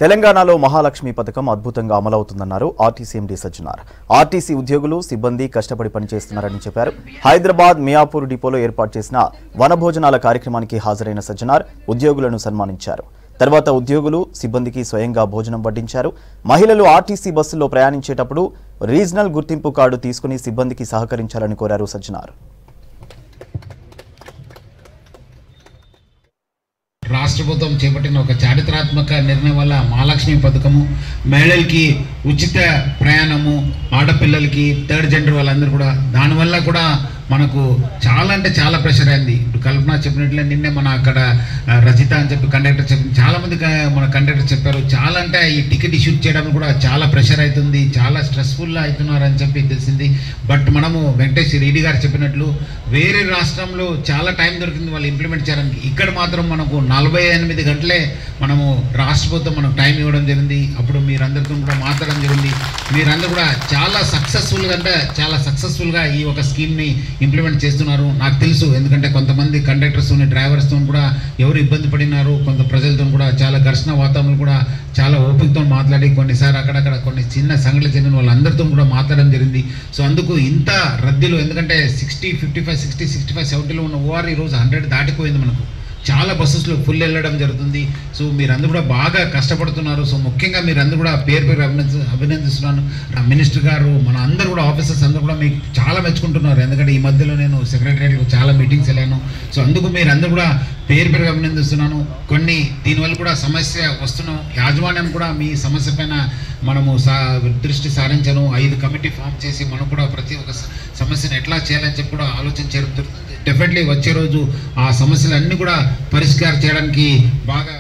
తెలంగాణలో మహాలక్ష్మి పథకం అద్భుతంగా అమలవుతుందన్నారు ఆర్టీసీ ఎండీ సజ్జనార్. ఆర్టీసీ ఉద్యోగులు సిబ్బంది కష్టపడి పనిచేస్తున్నారని చెప్పారు. హైదరాబాద్ మియాపూర్ డిపోలో ఏర్పాటు చేసిన వనభోజనాల కార్యక్రమానికి హాజరైన సజ్జనార్ ఉద్యోగులను సన్మానించారు. తర్వాత ఉద్యోగులు సిబ్బందికి స్వయంగా భోజనం వడ్డించారు. మహిళలు ఆర్టీసీ బస్సుల్లో ప్రయాణించేటప్పుడు రీజనల్ గుర్తింపు కార్డు తీసుకుని సిబ్బందికి సహకరించాలని కోరారు సజ్జనార్. రాష్ట్ర ప్రభుత్వం చేపట్టిన ఒక చారిత్రాత్మక నిర్ణయం వల్ల మహాలక్ష్మి పథకము, మహిళలకి ఉచిత ప్రయాణము, ఆడపిల్లలకి థర్డ్ జెండర్ వాళ్ళందరూ కూడా దానివల్ల కూడా మనకు చాలా అంటే చాలా ప్రెషర్ అయింది. ఇప్పుడు కల్పన చెప్పినట్లే నిన్నే మన అక్కడ రజిత అని చెప్పి కండక్టర్ చెప్పింది, చాలామంది మన కండక్టర్ చెప్పారు. చాలా అంటే ఈ టికెట్ ఇష్యూ చేయడం కూడా చాలా ప్రెషర్ అవుతుంది, చాలా స్ట్రెస్ఫుల్గా అవుతున్నారు అని చెప్పి తెలిసింది. బట్ మనము వెంకటేష్ రెడ్డి గారు చెప్పినట్లు వేరే రాష్ట్రంలో చాలా టైం దొరికింది వాళ్ళు ఇంప్లిమెంట్ చేయడానికి. ఇక్కడ మాత్రం మనకు 48 గంటలే మనము రాష్ట్ర ప్రభుత్వం మనకు టైం ఇవ్వడం జరిగింది. అప్పుడు మీరందరితో కూడా మాట్లాడడం జరిగింది. మీరందరూ కూడా చాలా సక్సెస్ఫుల్గా ఈ ఒక స్కీమ్ని ఇంప్లిమెంట్ చేస్తున్నారు. నాకు తెలుసు, ఎందుకంటే కొంతమంది కండక్టర్స్ డ్రైవర్స్తో కూడా ఎవరు ఇబ్బంది పడినారు, కొంత ప్రజలతో కూడా చాలా ఘర్షణ వాతావరణం కూడా చాలా ఓపికతో మాట్లాడి కొన్నిసార్లు అక్కడక్కడ కొన్ని చిన్న సంఘటనలు చెందిన వాళ్ళందరితో కూడా మాట్లాడడం జరిగింది. సో అందుకు ఇంత రద్దీలు, ఎందుకంటే 60, 55, 60, 65, 70లో ఉన్న ఓఆర్ ఈరోజు 100 దాటిపోయింది. మనకు చాలా బస్సెస్లో ఫుల్ వెళ్ళడం జరుగుతుంది. సో మీరందరూ కూడా బాగా కష్టపడుతున్నారు. సో ముఖ్యంగా మీరందరూ కూడా పేరు అభినందిస్తున్నాను. మినిస్టర్ గారు, మన అందరూ కూడా ఆఫీసర్స్ అందరూ కూడా మీకు చాలా మెచ్చుకుంటున్నారు. ఎందుకంటే ఈ మధ్యలో నేను సెక్రటరియట్కు చాలా మీటింగ్స్ వెళ్ళాను. సో అందుకు మీరందరూ కూడా పేరు అభినందిస్తున్నాను. కొన్ని దీనివల్ల కూడా సమస్య వస్తున్నాం, యాజమాన్యం కూడా మీ సమస్య పైన మనము దృష్టి సారించను, 5 కమిటీ ఫామ్ చేసి మనం కూడా ప్రతి ఒక్క సమస్యను ఎట్లా చేయాలని చెప్పి కూడా ఆలోచన జరుగుతుంది. డెఫినెట్లీ వచ్చే రోజు ఆ సమస్యలన్నీ కూడా పరిష్కారం చేయడానికి బాగా